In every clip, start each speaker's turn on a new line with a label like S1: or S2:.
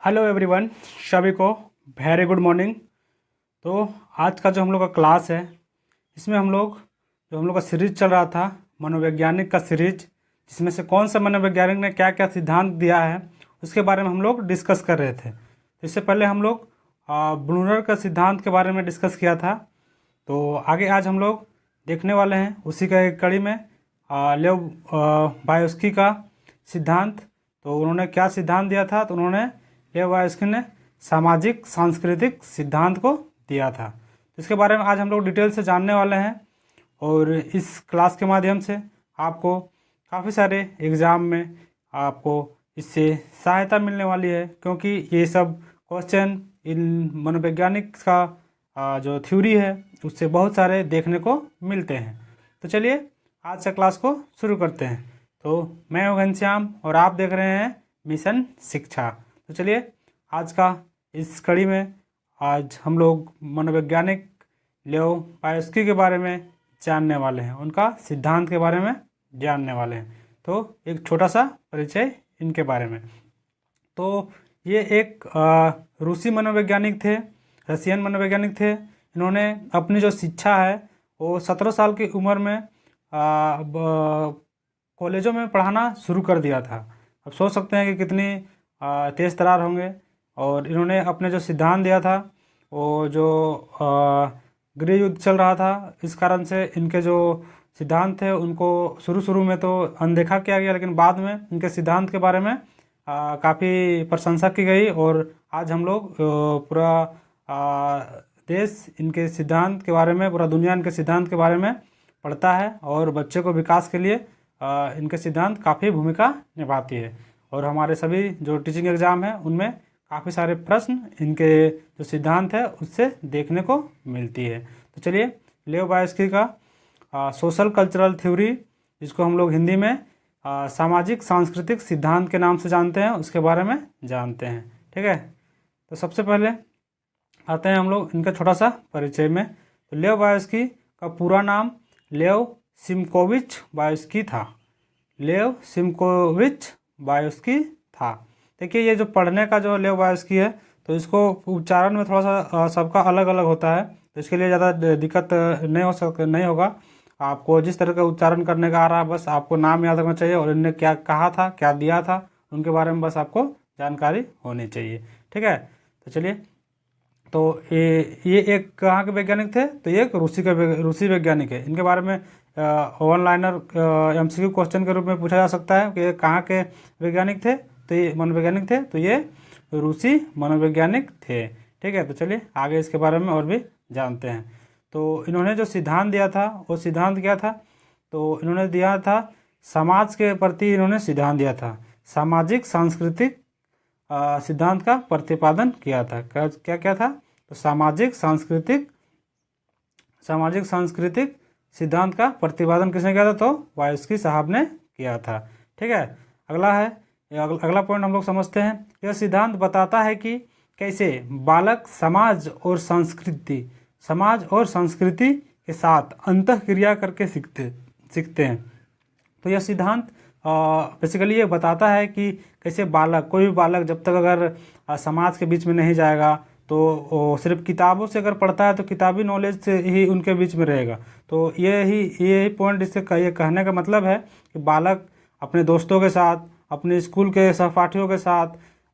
S1: Hello everyone, सभी को very good morning. तो आज का जो हम लोग का क्लास है, इसमें हम लोग का सीरीज चल रहा था मनोवैज्ञानिक का सीरीज, जिसमें से कौन सा मनोवैज्ञानिक ने क्या क्या सिद्धांत दिया है उसके बारे में हम लोग डिस्कस कर रहे थे। तो इससे पहले हम लोग ब्रूनर का सिद्धांत के बारे में डिस्कस किया था। तो आगे आज हम लोग देखने वाले हैं उसी का एक कड़ी में लेव बायोस्की का सिद्धांत। तो उन्होंने क्या सिद्धांत दिया था? तो उन्होंने लेव बायोस्की ने सामाजिक सांस्कृतिक सिद्धांत को दिया था। तो इसके बारे में आज हम लोग डिटेल से जानने वाले हैं और इस क्लास के माध्यम से आपको काफ़ी सारे एग्ज़ाम में आपको इससे सहायता मिलने वाली है, क्योंकि ये सब क्वेश्चन इन मनोवैज्ञानिक का जो थ्योरी है उससे बहुत सारे देखने को मिलते हैं। तो चलिए आज का क्लास को शुरू करते हैं। तो मैं हूं घनश्याम और आप देख रहे हैं मिशन शिक्षा। तो चलिए आज का इस कड़ी में आज हम लोग मनोवैज्ञानिक लेव बायोस्की के बारे में जानने वाले हैं, उनका सिद्धांत के बारे में जानने वाले हैं। तो एक छोटा सा परिचय इनके बारे में। तो ये एक रूसी मनोवैज्ञानिक थे, रशियन मनोवैज्ञानिक थे। इन्होंने अपनी जो शिक्षा है वो 17 साल की उम्र में कॉलेजों में पढ़ाना शुरू कर दिया था। अब सोच सकते हैं कि कितनी तेज़ तरार होंगे। और इन्होंने अपने जो सिद्धांत दिया था वो जो गृह युद्ध चल रहा था, इस कारण से इनके जो सिद्धांत थे उनको शुरू में तो अनदेखा किया गया, लेकिन बाद में इनके सिद्धांत के बारे में काफ़ी प्रशंसा की गई। और आज हम लोग पूरा देश इनके सिद्धांत के बारे में, पूरा दुनिया इनके सिद्धांत के बारे में पढ़ता है और बच्चे को विकास के लिए इनके सिद्धांत काफ़ी भूमिका निभाती है। और हमारे सभी जो टीचिंग एग्ज़ाम है उनमें काफ़ी सारे प्रश्न इनके जो सिद्धांत है उससे देखने को मिलती है। तो चलिए लेव बायोस्की का सोशल कल्चरल थ्योरी, जिसको हम लोग हिंदी में सामाजिक सांस्कृतिक सिद्धांत के नाम से जानते हैं, उसके बारे में जानते हैं। ठीक है, तो सबसे पहले आते हैं हम लोग इनका छोटा सा परिचय में। तो लेव बायोस्की का पूरा नाम लेव सिमकोविच बायोस्की था। लेव सिमकोविच बायोस्की था। देखिए ये जो पढ़ने का जो लेव बायोस्की है, तो इसको उच्चारण में थोड़ा सा सबका अलग अलग होता है, तो इसके लिए ज़्यादा दिक्कत नहीं होगा। आपको जिस तरह का उच्चारण करने का आ रहा है, बस आपको नाम याद रखना चाहिए और इनने क्या कहा था, क्या दिया था, उनके बारे में बस आपको जानकारी होनी चाहिए। ठीक है, तो चलिए। तो ये एक कहाँ के वैज्ञानिक थे? तो ये एक रूसी वैज्ञानिक है। इनके बारे में वन लाइनर MCQ क्वेश्चन के रूप में पूछा जा सकता है कि ये कहाँ के वैज्ञानिक थे। तो ये मनोवैज्ञानिक थे, तो ये रूसी मनोवैज्ञानिक थे। ठीक है, तो चलिए आगे इसके बारे में और भी जानते हैं। तो इन्होंने जो सिद्धांत दिया था वो सिद्धांत क्या था? तो इन्होंने दिया था समाज के प्रति, इन्होंने सिद्धांत दिया था सामाजिक सांस्कृतिक सिद्धांत का प्रतिपादन किया था। क्या क्या था? तो सामाजिक सांस्कृतिक सिद्धांत का प्रतिपादन किसने किया था? तो बायोस्की साहब ने किया था। ठीक है, अगला है, अगला पॉइंट हम लोग समझते हैं। यह सिद्धांत बताता है कि कैसे बालक समाज और संस्कृति के साथ अंतःक्रिया करके सीखते हैं। तो यह सिद्धांत बेसिकली ये बताता है कि कैसे बालक, कोई भी बालक जब तक अगर समाज के बीच में नहीं जाएगा, तो सिर्फ किताबों से अगर पढ़ता है तो किताबी नॉलेज से ही उनके बीच में रहेगा। तो ये पॉइंट इससे ये कहने का मतलब है कि बालक अपने दोस्तों के साथ, अपने स्कूल के सहपाठियों के साथ,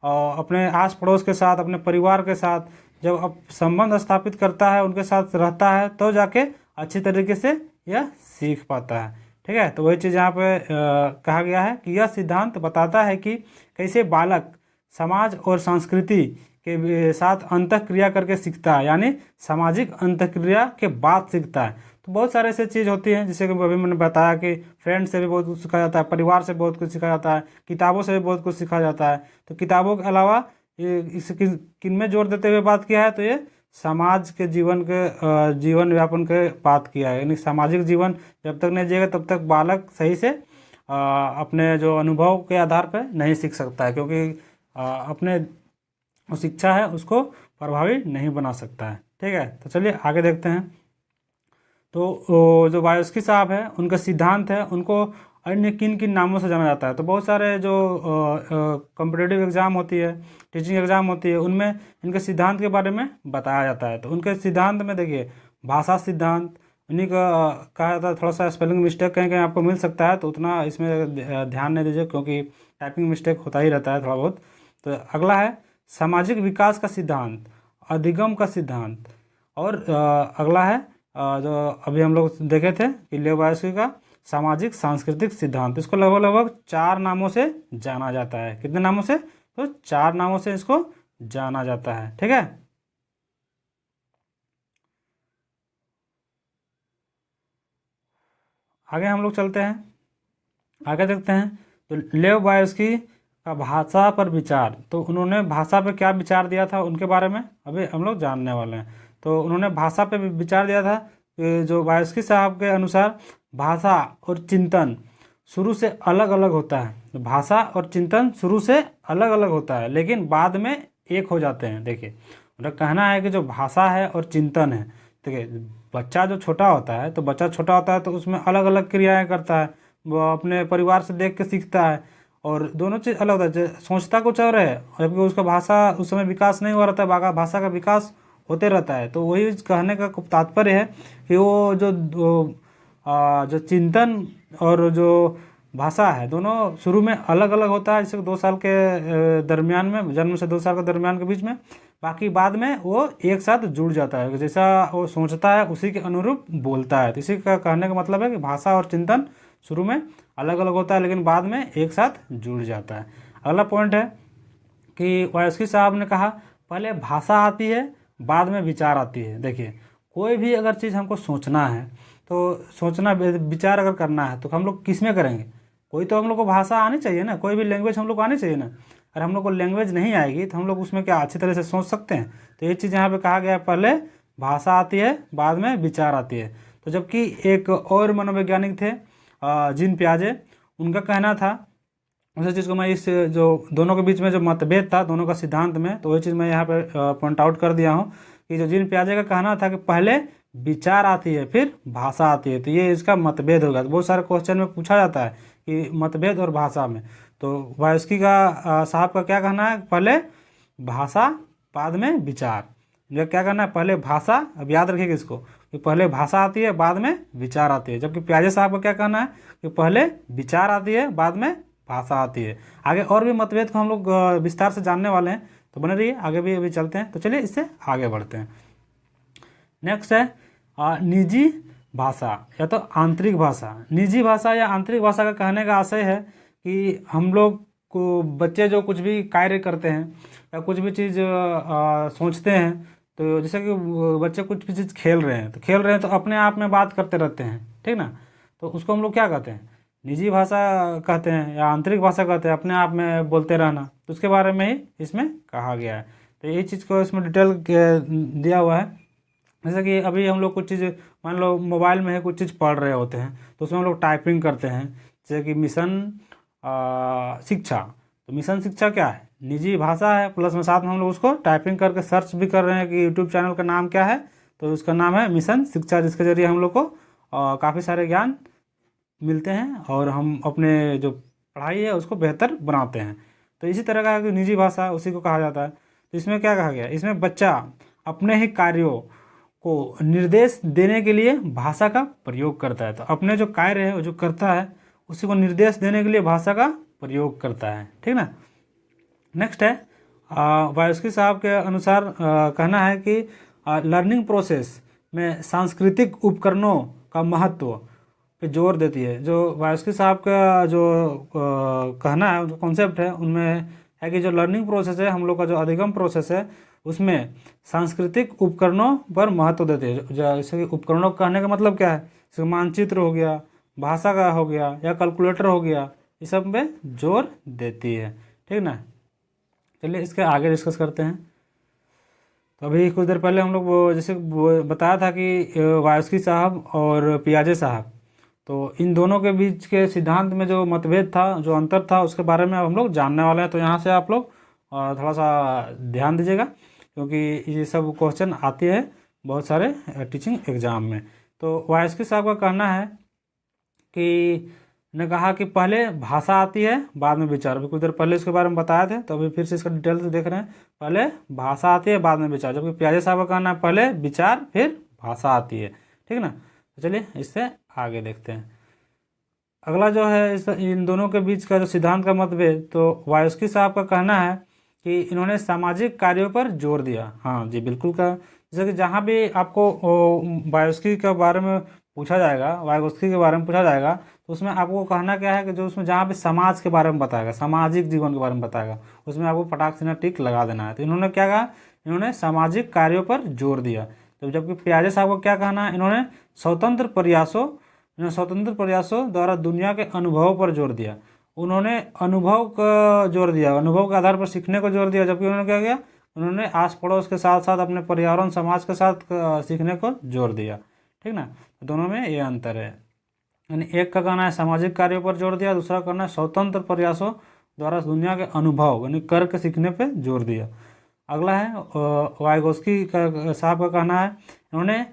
S1: अपने आस पड़ोस के साथ, अपने परिवार के साथ जब अब संबंध स्थापित करता है, उनके साथ रहता है, तो जाके अच्छी तरीके से यह सीख पाता है। ठीक है, तो वही चीज़ यहाँ पे कहा गया है कि यह सिद्धांत बताता है कि कैसे बालक समाज और संस्कृति के साथ अंतःक्रिया करके सीखता है, यानी सामाजिक अंतःक्रिया के बाद सीखता है। तो बहुत सारे ऐसे चीज़ होती हैं, जैसे कि अभी मैंने बताया कि फ्रेंड से भी बहुत कुछ सीखा जाता है, परिवार से बहुत कुछ सीखा जाता है, किताबों से भी बहुत कुछ सीखा जाता है। तो किताबों के अलावा ये इस किन में जोर देते हुए बात किया है? तो ये समाज के जीवन यापन के बात किया है, यानी सामाजिक जीवन जब तक नहीं जिएगा तब तक बालक सही से अपने जो अनुभव के आधार पर नहीं सीख सकता है, क्योंकि अपने शिक्षा है उसको प्रभावी नहीं बना सकता है। ठीक है, तो चलिए आगे देखते हैं। तो जो वायस्की साहब है उनका सिद्धांत है, उनको अन्य किन किन नामों से जाना जाता है। तो बहुत सारे जो कॉम्पिटिटिव एग्ज़ाम होती है, टीचिंग एग्ज़ाम होती है, उनमें इनके सिद्धांत के बारे में बताया जाता है। तो उनके सिद्धांत में देखिए भाषा सिद्धांत, उन्हीं का कहा जाता है। थोड़ा सा स्पेलिंग मिस्टेक कहीं कहीं आपको मिल सकता है, तो उतना इसमें ध्यान नहीं दीजिए, क्योंकि टाइपिंग मिस्टेक होता ही रहता है थोड़ा बहुत। तो अगला है सामाजिक विकास का सिद्धांत, अधिगम का सिद्धांत, और अगला है जो अभी हम लोग देखे थे कि लेव वायस्की का सामाजिक सांस्कृतिक सिद्धांत। इसको लगभग लगभग 4 नामों से जाना जाता है। कितने नामों से? तो 4 नामों से इसको जाना जाता है। ठीक है, आगे हम लोग चलते हैं, आगे देखते हैं। तो लेव वायस्की का भाषा पर विचार, तो उन्होंने भाषा पर क्या विचार दिया था उनके बारे में अभी हम लोग जानने वाले हैं। तो उन्होंने भाषा पे विचार दिया था कि जो वायस्की साहब के अनुसार भाषा और चिंतन शुरू से अलग अलग होता है। तो भाषा और चिंतन शुरू से अलग अलग होता है, लेकिन बाद में एक हो जाते हैं। देखिए उनका कहना है कि जो भाषा है और चिंतन है, देखिए बच्चा जो छोटा होता है, तो बच्चा छोटा होता है तो उसमें अलग अलग क्रियाएं करता है, वो अपने परिवार से देख के सीखता है, और दोनों चीज़ अलग होता है। सोचता कुछ और है, जबकि उसका भाषा उस समय विकास नहीं हुआ रहता है, भाषा का विकास होते रहता है। तो वही कहने का तात्पर्य है कि वो जो चिंतन और जो भाषा है, दोनों शुरू में अलग अलग होता है। जैसे 2 साल के दरमियान में, जन्म से 2 साल के दरमियान के बीच में, बाकी बाद में वो एक साथ जुड़ जाता है। जैसा वो सोचता है उसी के अनुरूप बोलता है। तो इसी का कहने का मतलब है कि भाषा और चिंतन शुरू में अलग अलग होता है, लेकिन बाद में एक साथ जुड़ जाता है। अगला पॉइंट है कि वायस्की साहब ने कहा पहले भाषा आती है, बाद में विचार आती है। देखिए कोई भी अगर चीज़ हमको सोचना है, तो सोचना विचार अगर करना है तो हम लोग किस में करेंगे? कोई तो हम लोग को भाषा आनी चाहिए ना, कोई भी लैंग्वेज हम लोग को आनी चाहिए ना। अगर हम लोग को लैंग्वेज नहीं आएगी तो हम लोग उसमें क्या अच्छी तरह से सोच सकते हैं? तो ये चीज़ यहाँ पे कहा गया है, पहले भाषा आती है, बाद में विचार आती है। तो जबकि एक और मनोवैज्ञानिक थे जीन पियाजे, उनका कहना था, उसी चीज़ को मैं इस जो दोनों के बीच में जो मतभेद था दोनों का सिद्धांत में, तो वही चीज़ मैं यहाँ पे पॉइंट आउट कर दिया हूँ कि जो जीन पियाजे का कहना था कि पहले विचार आती है फिर भाषा आती है। तो ये इसका मतभेद होगा। तो बहुत सारे क्वेश्चन में पूछा जाता है कि मतभेद और भाषा में। तो वायस्की का साहब का क्या कहना है? पहले भाषा बाद में विचार। ये क्या कहना है? पहले भाषा, अब याद रखिएगा इसको, कि पहले भाषा आती है बाद में विचार आती है। जबकि पियाजे साहब का क्या कहना है कि पहले विचार आती है बाद में भाषा आती है। आगे और भी मतभेद को हम लोग विस्तार से जानने वाले हैं, तो बने रहिए, आगे भी अभी चलते हैं। तो चलिए इससे आगे बढ़ते हैं। नेक्स्ट है निजी भाषा या तो आंतरिक भाषा। निजी भाषा या आंतरिक भाषा का कहने का आशय है कि हम लोग को बच्चे जो कुछ भी कार्य करते हैं या कुछ भी चीज़ सोचते हैं, तो जैसे कि बच्चे कुछ भी चीज़ खेल रहे हैं, तो अपने आप में बात करते रहते हैं, ठीक ना। तो उसको हम लोग क्या कहते हैं? निजी भाषा कहते हैं या आंतरिक भाषा कहते हैं, अपने आप में बोलते रहना। तो उसके बारे में ही इसमें कहा गया है। तो यही चीज़ को इसमें डिटेल दिया हुआ है। जैसे कि अभी हम लोग कुछ चीज़, मान लो मोबाइल में है, कुछ चीज़ पढ़ रहे होते हैं, तो उसमें हम लोग टाइपिंग करते हैं। जैसे कि मिशन शिक्षा, तो मिशन शिक्षा क्या है? निजी भाषा है, प्लस में साथ में हम लोग उसको टाइपिंग करके सर्च भी कर रहे हैं कि यूट्यूब चैनल का नाम क्या है, तो उसका नाम है मिशन शिक्षा, जिसके जरिए हम लोग को काफ़ी सारे ज्ञान मिलते हैं और हम अपने जो पढ़ाई है उसको बेहतर बनाते हैं। तो इसी तरह का निजी भाषा उसी को कहा जाता है। तो इसमें क्या कहा गया? इसमें बच्चा अपने ही कार्यों को निर्देश देने के लिए भाषा का प्रयोग करता है। तो अपने जो कार्य है, जो करता है, उसी को निर्देश देने के लिए भाषा का प्रयोग करता है, ठीक ना। नेक्स्ट है वायस्की साहब के अनुसार कहना है कि लर्निंग प्रोसेस में सांस्कृतिक उपकरणों का महत्व पे जोर देती है। जो वायस्की साहब का जो कहना है, जो कॉन्सेप्ट है, उनमें है कि जो लर्निंग प्रोसेस है, हम लोग का जो अधिगम प्रोसेस है, उसमें सांस्कृतिक उपकरणों पर महत्व देते हैं। जैसे कि उपकरणों कहने का मतलब क्या है? जैसे मानचित्र हो गया, भाषा का हो गया, या कैलकुलेटर हो गया, इस सब पे जोर देती है, ठीक ना। चलिए इसके आगे डिस्कस करते हैं। तो अभी कुछ देर पहले हम लोग जैसे बताया था कि वायस्की साहब और पियाजे साहब, तो इन दोनों के बीच के सिद्धांत में जो मतभेद था, जो अंतर था, उसके बारे में अब हम लोग जानने वाले हैं। तो यहाँ से आप लोग थोड़ा सा ध्यान दीजिएगा, क्योंकि ये सब क्वेश्चन आते हैं बहुत सारे टीचिंग एग्जाम में। तो वायस्की साहब का कहना है कि ने कहा कि पहले भाषा आती है बाद में विचार। अभी कुछ देर पहले इसके बारे में बताए थे, तो अभी फिर से इसका डिटेल से देख रहे हैं। पहले भाषा आती है बाद में विचार, जबकि प्याजे साहब का कहना है पहले विचार फिर भाषा आती है। ठीक ना, तो चलिए इससे आगे देखते हैं। अगला जो है इन दोनों के बीच का जो सिद्धांत का मतभेद, तो वायस्की साहब का कहना है कि इन्होंने सामाजिक कार्यों पर जोर दिया। हाँ जी, बिल्कुल का, जैसे कि जहाँ भी आपको वायस्की के बारे में पूछा जाएगा, वायगोत्स्की के बारे में पूछा जाएगा, तो उसमें आपको कहना क्या है कि जो उसमें जहाँ भी समाज के बारे में बताएगा, सामाजिक जीवन के बारे में बताएगा, उसमें आपको फटाक से टिक लगा देना है। तो इन्होंने क्या कहा, इन्होंने सामाजिक कार्यों पर जोर दिया। तो जबकि प्याजे साहब को क्या कहना है, इन्होंने स्वतंत्र प्रयासों द्वारा दुनिया के अनुभवों पर जोर दिया। उन्होंने अनुभव का जोर दिया, अनुभव के आधार पर सीखने को जोर दिया। जबकि उन्होंने क्या किया, उन्होंने आस पड़ोस के साथ साथ अपने पर्यावरण समाज के साथ सीखने को जोर दिया। ठीक ना, दोनों में ये अंतर है। यानी एक का कहना है सामाजिक कार्यों पर जोर दिया, दूसरा कहना है स्वतंत्र प्रयासों द्वारा दुनिया के अनुभव यानी करके सीखने पे जोर दिया। अगला है वायगोत्स्की साहब का कहना है, इन्होंने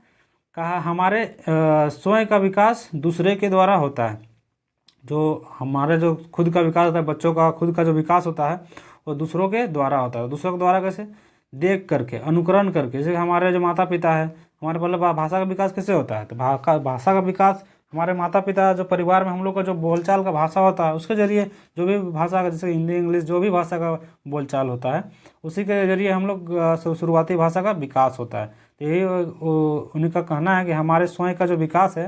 S1: कहा हमारे स्वयं का विकास दूसरे के द्वारा होता है। जो हमारे जो खुद का विकास होता है, बच्चों का खुद का जो विकास होता है वो दूसरों के द्वारा होता है। दूसरों के द्वारा कैसे, देख करके, अनुकरण करके। जैसे हमारे जो माता पिता है, हमारे पहले भाषा का विकास कैसे होता है, तो भाषा का विकास हमारे माता पिता जो परिवार में हम लोग का जो बोलचाल का भाषा होता है उसके जरिए, जो भी भाषा का जैसे हिंदी इंग्लिश जो भी भाषा का बोलचाल होता है उसी के जरिए हम लोग शुरुआती भाषा का विकास होता है। तो यही उनका कहना है कि हमारे स्वयं का जो विकास है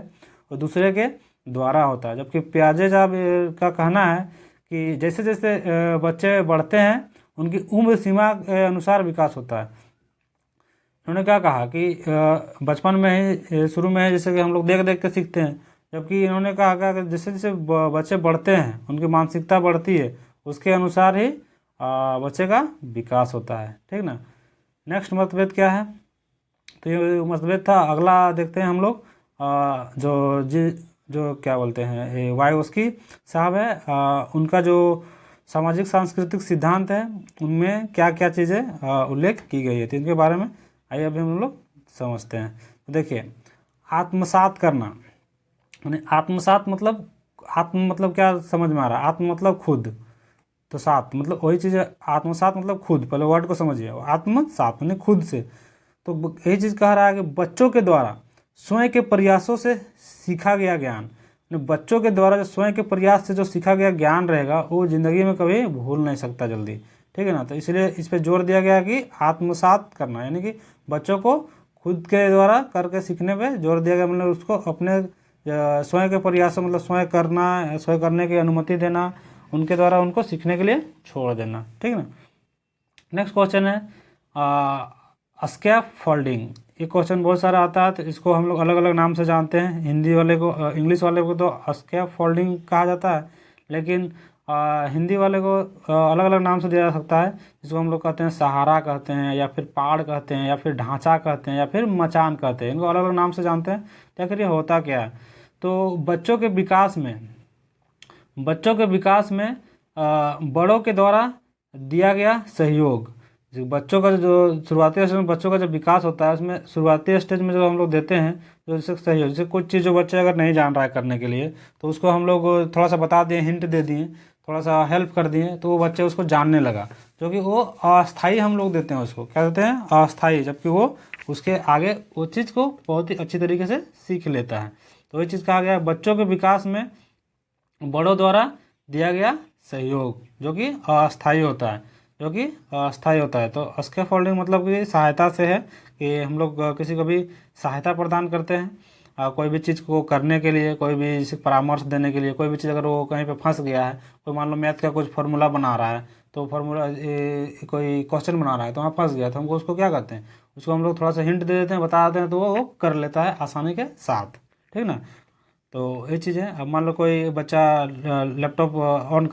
S1: वो दूसरे के द्वारा होता है। जबकि प्याजे साहब का कहना है कि जैसे जैसे बच्चे बढ़ते हैं उनकी उम्र सीमा के अनुसार विकास होता है। उन्होंने क्या कहा कि बचपन में ही शुरू में जैसे कि हम लोग देख देख के सीखते हैं, जबकि इन्होंने कहा कि जैसे जैसे बच्चे बढ़ते हैं उनकी मानसिकता बढ़ती है, उसके अनुसार ही बच्चे का विकास होता है। ठीक ना, नेक्स्ट मतभेद क्या है, तो ये मतभेद था। अगला देखते हैं हम लोग जो क्या बोलते हैं वायगोत्स्की साहब है, उनका जो सामाजिक सांस्कृतिक सिद्धांत है उनमें क्या क्या चीज़ें उल्लेख की गई है, तो इनके बारे में आइए अभी हम लोग समझते हैं। तो देखिए, आत्मसात करना, यानी आत्मसात मतलब आत्म मतलब क्या समझ में आ रहा है, आत्म मतलब खुद, तो सात मतलब वही चीज़ है। आत्मसात मतलब खुद, पहले वर्ड को समझिए, आत्मसात यानी खुद से। तो यही चीज़ कह रहा है कि बच्चों के द्वारा स्वयं के प्रयासों से सीखा गया ज्ञान, बच्चों के द्वारा जो स्वयं के प्रयास से जो सीखा गया ज्ञान रहेगा वो ज़िंदगी में कभी भूल नहीं सकता जल्दी। ठीक है ना, तो इसलिए इस पर जोर दिया गया कि आत्मसात करना, यानी कि बच्चों को खुद के द्वारा करके सीखने पे जोर दिया गया। मतलब उसको अपने स्वयं के प्रयासों मतलब स्वयं करना, स्वयं करने की अनुमति देना, उनके द्वारा उनको सीखने के लिए छोड़ देना। ठीक है ना, नेक्स्ट क्वेश्चन है स्कैफोल्डिंग। ये क्वेश्चन बहुत सारा आता है, तो इसको हम लोग अलग अलग नाम से जानते हैं। हिंदी वाले को इंग्लिश वाले को तो स्कैफोल्डिंग कहा जाता है, लेकिन हिंदी वाले को अलग अलग नाम से दिया जा सकता है, जिसको हम लोग कहते हैं सहारा कहते हैं, या फिर पाड़ कहते हैं, या फिर ढांचा कहते हैं, या फिर मचान कहते हैं। इनको अलग अलग नाम से जानते हैं। तो आखिर ये होता क्या है, तो बच्चों के विकास में बड़ों के द्वारा दिया गया सहयोग, बच्चों का जो शुरुआती स्टेज में बच्चों का जब विकास होता है उसमें शुरुआती स्टेज में जो हम लोग देते हैं जो जैसे सहयोग, जैसे कुछ चीज़ जो बच्चे अगर नहीं जान रहा है करने के लिए, तो उसको हम लोग थोड़ा सा बता दिए, हिंट दे दिए, थोड़ा सा हेल्प कर दिए, तो वो बच्चे उसको जानने लगा। जो कि वो अस्थाई हम लोग देते हैं, उसको क्या देते हैं, अस्थाई, जबकि वो उसके आगे वो चीज़ को बहुत ही अच्छी तरीके से सीख लेता है। तो ये चीज़ कहा गया है बच्चों के विकास में बड़ों द्वारा दिया गया सहयोग जो कि अस्थाई होता है, तो स्कैफोल्डिंग मतलब कि सहायता से है कि हम लोग किसी को भी सहायता प्रदान करते हैं कोई भी चीज़ को करने के लिए, कोई भी जैसे परामर्श देने के लिए। कोई भी चीज़ अगर वो कहीं पे फंस गया है, कोई मान लो मैथ का कुछ फार्मूला बना रहा है, तो फार्मूला कोई क्वेश्चन बना रहा है तो वहाँ फंस गया, तो हमको उसको क्या करते हैं, उसको हम लोग थोड़ा सा हिंट दे देते हैं, बता देते हैं, तो वो कर लेता है आसानी के साथ। ठीक ना, तो ये चीज़ है। अब मान लो कोई बच्चा लैपटॉप ऑन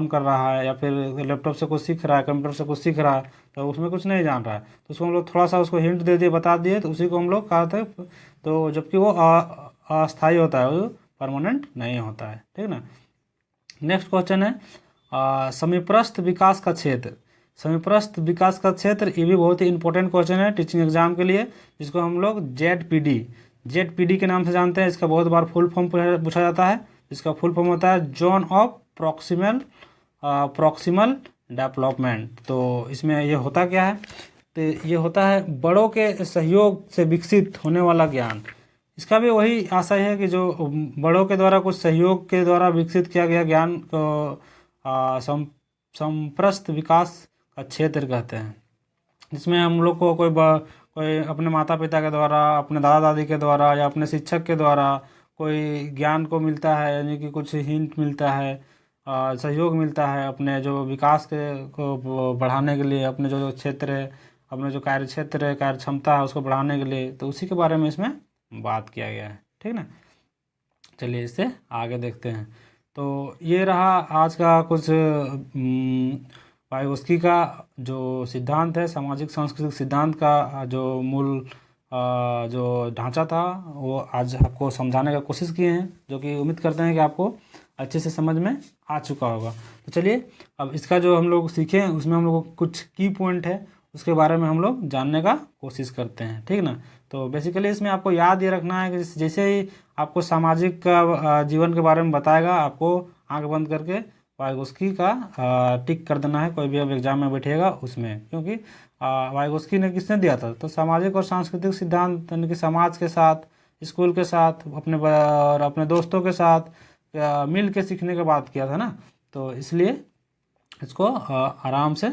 S1: कर रहा है, या फिर लैपटॉप से कुछ सीख रहा है, कंप्यूटर से कुछ सीख रहा है, तो उसमें कुछ नहीं जान रहा है, तो उसको हम लोग थोड़ा सा उसको हिंट दे दिए, बता दिए, तो उसी को हम लोग कहते हैं। तो जबकि वो अस्थायी होता है, वो परमानेंट नहीं होता है। ठीक ना, नेक्स्ट क्वेश्चन है समीपस्थ विकास का क्षेत्र। समीपस्थ विकास का क्षेत्र ये भी बहुत ही इंपॉर्टेंट क्वेश्चन है टीचिंग एग्जाम के लिए, जिसको हम लोग ZPD के नाम से जानते हैं। इसका बहुत बार फुल फॉर्म पूछा जाता है। इसका फुल फॉर्म होता है जोन ऑफ प्रॉक्सिमल डेवलपमेंट। तो इसमें ये होता क्या है, तो ये होता है बड़ों के सहयोग से विकसित होने वाला ज्ञान। इसका भी वही आशय है कि जो बड़ों के द्वारा कुछ सहयोग के द्वारा विकसित किया गया ज्ञान को संप्रस्त विकास का क्षेत्र कहते हैं, जिसमें हम लोग को कोई अपने माता पिता के द्वारा, अपने दादा दादी के द्वारा या अपने शिक्षक के द्वारा कोई ज्ञान को मिलता है, यानी कि कुछ हिंट मिलता है, सहयोग मिलता है अपने जो विकास के को बढ़ाने के लिए, अपने जो क्षेत्र है, अपने जो कार्य क्षेत्र है, कार्य क्षमता है, उसको बढ़ाने के लिए। तो उसी के बारे में इसमें बात किया गया है, ठीक ना। चलिए इससे आगे देखते हैं। तो ये रहा आज का कुछ वाइगोस्की का जो सिद्धांत है, सामाजिक सांस्कृतिक सिद्धांत का जो मूल जो ढांचा था, वो आज आपको समझाने का कोशिश किए हैं, जो कि उम्मीद करते हैं कि आपको अच्छे से समझ में आ चुका होगा। तो चलिए अब इसका जो हम लोग सीखे हैं उसमें हम लोग को कुछ की पॉइंट है उसके बारे में हम लोग जानने का कोशिश करते हैं, ठीक ना। तो बेसिकली इसमें आपको याद ये रखना है कि जैसे ही आपको सामाजिक का जीवन के बारे में बताएगा, आपको आंख बंद करके वाइगोस्की का टिक कर देना है कोई भी अब एग्जाम में बैठेगा उसमें, क्योंकि वाइगोस्की ने किसने दिया था, तो सामाजिक और सांस्कृतिक सिद्धांत, यानी कि समाज के साथ, स्कूल के साथ, अपने दोस्तों के साथ मिल के सीखने की बात किया था ना। तो इसलिए इसको आराम से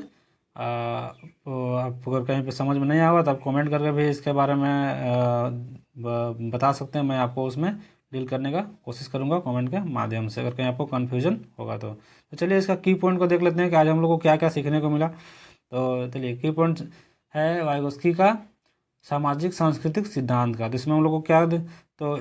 S1: आप अगर कहीं पे समझ में नहीं आएगा तो आप कमेंट करके भी इसके बारे में बता सकते हैं। मैं आपको उसमें डील करने का कोशिश करूंगा कमेंट के माध्यम से, अगर कहीं आपको कन्फ्यूजन होगा तो चलिए इसका की पॉइंट को देख लेते हैं कि आज हम लोग को क्या क्या सीखने को मिला। तो चलिए की पॉइंट है वाइगोस्की का सामाजिक सांस्कृतिक सिद्धांत का। तो इसमें हम लोग को क्या तो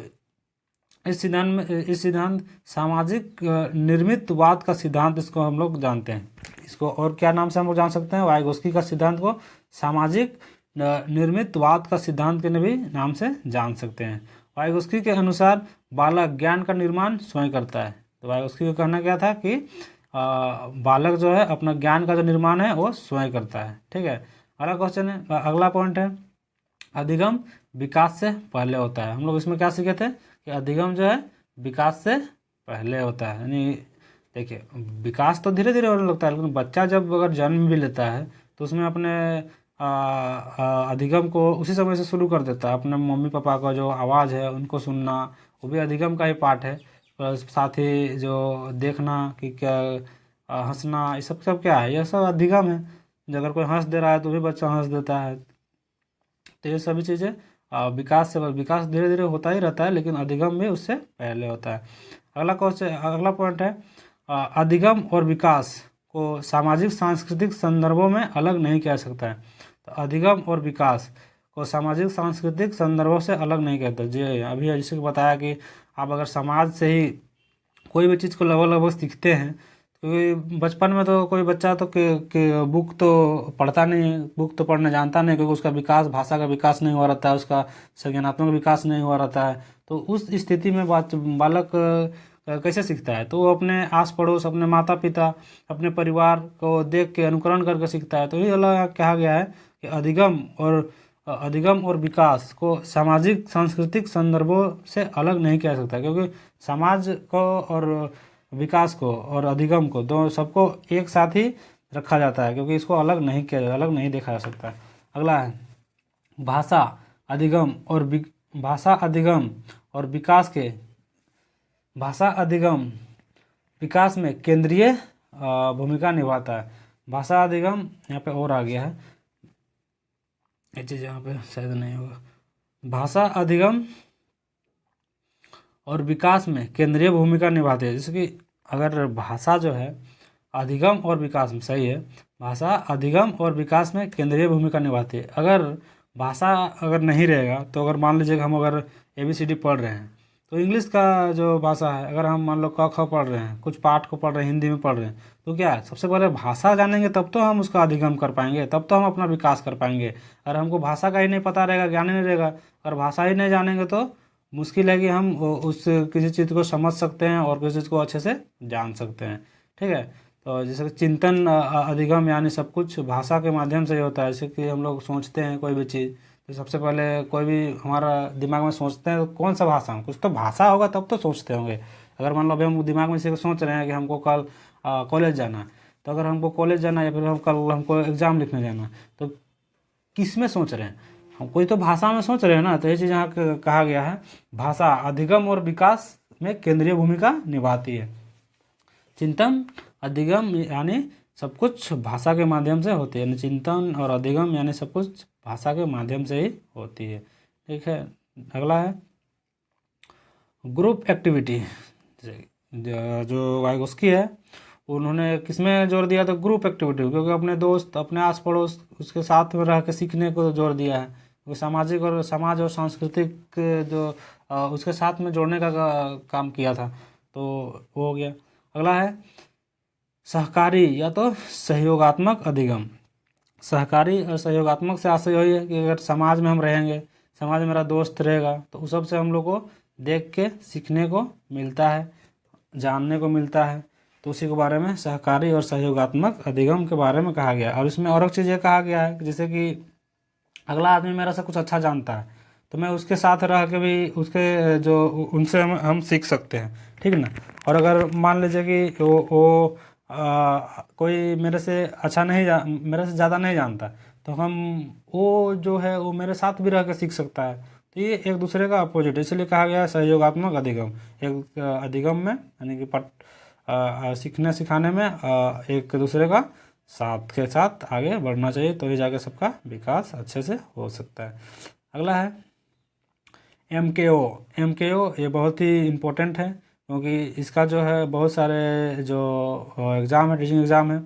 S1: इस सिद्धांत सामाजिक निर्मितवाद का सिद्धांत, इसको हम लोग जानते हैं। इसको और क्या नाम से हम लोग जान सकते हैं, वाइगोस्की का सिद्धांत को सामाजिक निर्मितवाद का सिद्धांत के भी नाम से जान सकते हैं। वाइगोस्की के अनुसार बालक ज्ञान का निर्माण स्वयं करता है। तो वाइगोस्की का कहना क्या था कि बालक जो है अपना ज्ञान का जो निर्माण है वो स्वयं करता है, ठीक है। अगला क्वेश्चन है, अगला पॉइंट है अधिगम विकास से पहले होता है। हम लोग इसमें क्या सीखे थे कि अधिगम जो है विकास से पहले होता है, यानी देखिए विकास तो धीरे धीरे होने लगता है, लेकिन बच्चा जब अगर जन्म भी लेता है तो उसमें अपने अधिगम को उसी समय से शुरू कर देता है। अपने मम्मी पापा का जो आवाज़ है उनको सुनना, वो भी अधिगम का ही पार्ट है। साथ ही जो देखना कि क्या हंसना, ये सब क्या है, यह सब अधिगम है। अगर कोई हंस दे रहा है तो भी बच्चा हंस देता है। तो ये सभी चीज़ें विकास धीरे धीरे होता ही रहता है, लेकिन अधिगम भी उससे पहले होता है। अगला पॉइंट है अधिगम और विकास को सामाजिक सांस्कृतिक संदर्भों में अलग नहीं किया सकता है। तो अधिगम और विकास को सामाजिक सांस्कृतिक संदर्भों से अलग नहीं कहते। जी अभी जैसे कि बताया कि आप अगर समाज से ही कोई भी चीज़ को लगभग सीखते हैं, क्योंकि बचपन में तो कोई बच्चा तो बुक तो पढ़ता नहीं है, बुक तो पढ़ने जानता नहीं, क्योंकि उसका विकास, भाषा का विकास नहीं हुआ रहता है, उसका संज्ञानात्मक विकास नहीं हुआ रहता है। तो उस स्थिति में बालक कैसे सीखता है, तो वो अपने आस पड़ोस, अपने माता पिता, अपने परिवार को देख के अनुकरण करके सीखता है। तो ये अलग कहा गया है कि अधिगम और विकास को सामाजिक सांस्कृतिक संदर्भों से अलग नहीं किया सकता, क्योंकि समाज को और विकास को और अधिगम को दो सबको एक साथ ही रखा जाता है, क्योंकि इसको अलग नहीं देखा जा सकता। अगला है भाषा अधिगम और भाषा अधिगम विकास में केंद्रीय भूमिका निभाता है। भाषा अधिगम यहाँ पे और आ गया है, ये चीज़ यहाँ पे शायद नहीं होगा। भाषा अधिगम और विकास में केंद्रीय भूमिका निभाते हैं। जैसे कि अगर भाषा जो है अधिगम और विकास में, सही है, भाषा अधिगम और विकास में केंद्रीय भूमिका निभाती है। अगर भाषा अगर नहीं रहेगा, तो अगर मान लीजिए हम अगर ABCD पढ़ रहे हैं, तो इंग्लिश का जो भाषा है, अगर हम मान लो क ख पढ़ रहे हैं, कुछ पाठ को पढ़ रहे हैं, हिंदी में पढ़ रहे हैं, तो क्या है, सबसे पहले भाषा जानेंगे तब तो हम उसका अधिगम कर पाएंगे, तब तो हम अपना विकास कर पाएंगे। अगर हमको भाषा का ही नहीं पता रहेगा, ज्ञान ही नहीं रहेगा, अगर भाषा ही नहीं जानेंगे तो मुश्किल है कि हम उस किसी चीज़ को समझ सकते हैं और किसी चीज़ को अच्छे से जान सकते हैं, ठीक है। तो जैसे चिंतन अधिगम यानी सब कुछ भाषा के माध्यम से ही होता है। जैसे कि हम लोग सोचते हैं कोई भी चीज़, तो सबसे पहले कोई भी हमारा दिमाग में सोचते हैं तो कौन सा भाषा, कुछ तो भाषा होगा तब तो सोचते होंगे। अगर मान लो अभी हम दिमाग में से सोच रहे हैं कि हमको कल कॉलेज जाना है, तो अगर हमको कॉलेज जाना है या फिर हमको एग्ज़ाम लिखने जाना है, तो किस में सोच रहे हैं हम, कोई तो भाषा में सोच रहे हैं ना। तो ये चीज़ यहाँ कहा गया है, भाषा अधिगम और विकास में केंद्रीय भूमिका निभाती है। चिंतन अधिगम यानी सब कुछ भाषा के माध्यम से होती है, यानी चिंतन और अधिगम यानी सब कुछ भाषा के माध्यम से ही होती है। ठीक है, अगला है ग्रुप एक्टिविटी। जो वाइगोस्की है उन्होंने किसमें जोर दिया, तो ग्रुप एक्टिविटी, क्योंकि अपने दोस्त अपने आस पड़ोस उसके साथ में रह के सीखने को जोर दिया है। क्योंकि सामाजिक और समाज और सांस्कृतिक जो उसके साथ में जोड़ने का काम किया था, तो वो हो गया। अगला है सहकारी या तो सहयोगात्मक अधिगम। सहकारी और सहयोगात्मक से आशय यही है कि अगर समाज में हम रहेंगे, समाज में मेरा दोस्त रहेगा, तो उस सब से हम लोग को देख के सीखने को मिलता है, जानने को मिलता है। तो उसी के बारे में सहकारी और सहयोगात्मक अधिगम के बारे में कहा गया है। और इसमें और एक चीज़ ये कहा गया है कि जैसे कि अगला आदमी मेरा से कुछ अच्छा जानता है, तो मैं उसके साथ रह के भी उसके जो उनसे हम सीख सकते हैं, ठीक ना। और अगर मान लीजिए कि वो कोई मेरे से अच्छा नहीं मेरे से ज़्यादा नहीं जानता, तो हम वो जो है वो मेरे साथ भी रह के सीख सकता है। तो ये एक दूसरे का अपोजिट है, इसलिए कहा गया है सहयोगात्मक अधिगम। एक अधिगम में यानी कि सीखने सिखाने में एक दूसरे का साथ के साथ आगे बढ़ना चाहिए, तो ही जाके सबका विकास अच्छे से हो सकता है। अगला है MKO। MKO ये बहुत ही इम्पोर्टेंट है, क्योंकि इसका जो है बहुत सारे जो एग्ज़ाम है, टीचिंग एग्ज़ाम है,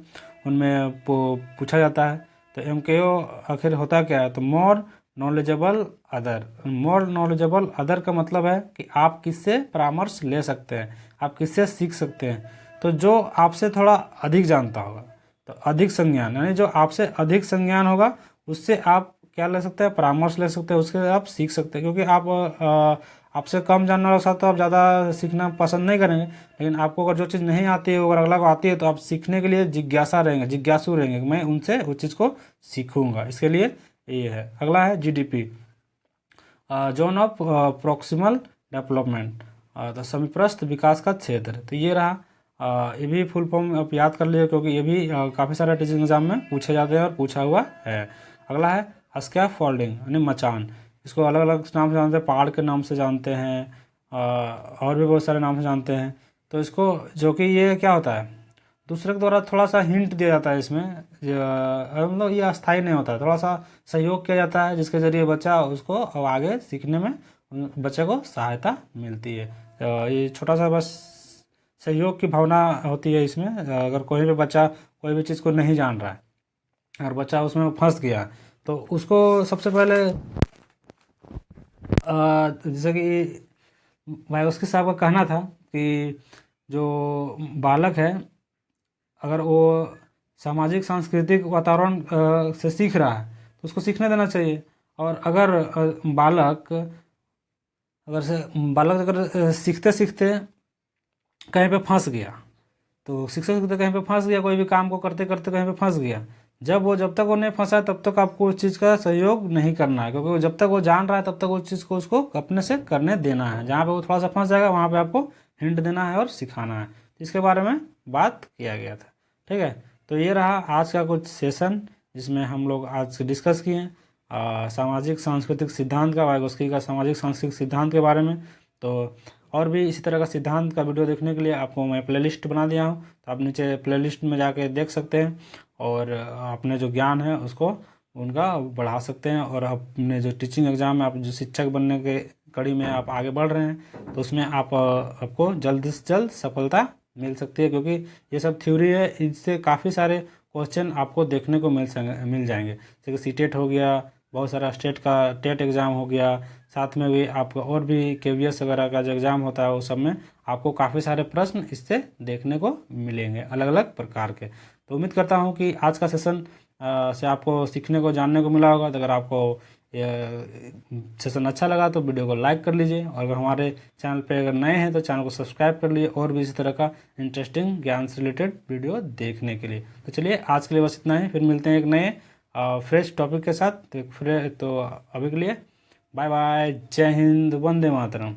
S1: उनमें पूछा जाता है। तो MKO आखिर होता क्या है, तो more knowledgeable other. More knowledgeable other का मतलब है कि आप किससे परामर्श ले सकते हैं, आप किससे सीख सकते हैं। तो जो आपसे थोड़ा अधिक जानता होगा, तो अधिक संज्ञान यानी जो आपसे अधिक संज्ञान होगा, उससे आप क्या ले सकते हैं, परामर्श ले सकते हैं, उसके आप सीख सकते हैं। क्योंकि आप आपसे कम जानने वालों के साथ तो आप ज़्यादा सीखना पसंद नहीं करेंगे, लेकिन आपको अगर जो चीज़ नहीं आती है अगर अगला को आती है, तो आप सीखने के लिए जिज्ञासु रहेंगे कि मैं उनसे उस चीज़ को सीखूंगा। इसके लिए ये है। अगला है GDP, zone of proximal development, तो समीपस्थ विकास का क्षेत्र। तो ये रहा, ये भी फुल फॉर्म आप याद कर लिए, क्योंकि ये भी काफ़ी सारे टीचिंग एग्जाम में पूछे जाते हैं और पूछा हुआ है। अगला है स्कैफोल्डिंग यानी मचान। इसको अलग अलग नाम से जानते हैं, पहाड़ के नाम से जानते हैं, और भी बहुत सारे नाम से जानते हैं। तो इसको जो कि ये क्या होता है, दूसरे के द्वारा थोड़ा सा हिंट दिया जाता है इसमें, मतलब ये अस्थाई नहीं होता है, थोड़ा सा सहयोग किया जाता है, जिसके ज़रिए बच्चा उसको आगे सीखने में बच्चे को सहायता मिलती है। ये छोटा सा बस सहयोग की भावना होती है इसमें। अगर कोई भी बच्चा कोई भी चीज़ को नहीं जान रहा है और बच्चा उसमें फंस गया, तो उसको सबसे पहले जैसे कि वाइगोस्की साहब का कहना था कि जो बालक है, अगर वो सामाजिक सांस्कृतिक वातावरण से सीख रहा है, तो उसको सीखने देना चाहिए। और अगर बालक अगर सीखते सीखते कहीं पे फंस गया, तो सीखते सीखते कहीं पे फंस गया, कोई भी काम को करते करते कहीं पे फंस गया, जब तक वो नहीं फंसा है तब तक आपको उस चीज़ का सहयोग नहीं करना है। क्योंकि जब तक वो जान रहा है तब तक उस चीज़ को उसको अपने से करने देना है। जहाँ पे वो थोड़ा सा फंस जाएगा वहाँ पे आपको हिंट देना है और सिखाना है। इसके बारे में बात किया गया था, ठीक है। तो ये रहा आज का कुछ सेशन, जिसमें हम लोग आज डिस्कस किए हैं सामाजिक सांस्कृतिक सिद्धांत का, वाइगोस्की का सामाजिक सांस्कृतिक सिद्धांत के बारे में। तो और भी इसी तरह का सिद्धांत का वीडियो देखने के लिए आपको मैं प्लेलिस्ट बना दिया हूँ, तो आप नीचे प्लेलिस्ट में जाके देख सकते हैं और अपने जो ज्ञान है उसको उनका बढ़ा सकते हैं। और अपने जो टीचिंग एग्ज़ाम में आप जो शिक्षक बनने के कड़ी में आप आगे बढ़ रहे हैं, तो उसमें आपको जल्द से जल्द सफलता मिल सकती है। क्योंकि ये सब थ्योरी है, इससे काफ़ी सारे क्वेश्चन आपको देखने को मिल जाएंगे। जैसे कि सीटेट हो गया, बहुत सारा स्टेट का टेट एग्ज़ाम हो गया, साथ में भी आपका और भी KVS वगैरह का जो एग्ज़ाम होता है उस सब में आपको काफ़ी सारे प्रश्न इससे देखने को मिलेंगे अलग अलग प्रकार के। तो उम्मीद करता हूँ कि आज का सेशन से आपको सीखने को जानने को मिला होगा। तो अगर आपको सेशन अच्छा लगा तो वीडियो को लाइक कर लीजिए, और अगर हमारे चैनल पे अगर नए हैं तो चैनल को सब्सक्राइब कर लीजिए और भी इसी तरह का इंटरेस्टिंग ज्ञान से रिलेटेड वीडियो देखने के लिए। तो चलिए आज के लिए बस इतना ही, फिर मिलते हैं एक नए फ्रेश टॉपिक के साथ। तो अभी के लिए बाय बाय, जय हिंद, वंदे मातरम।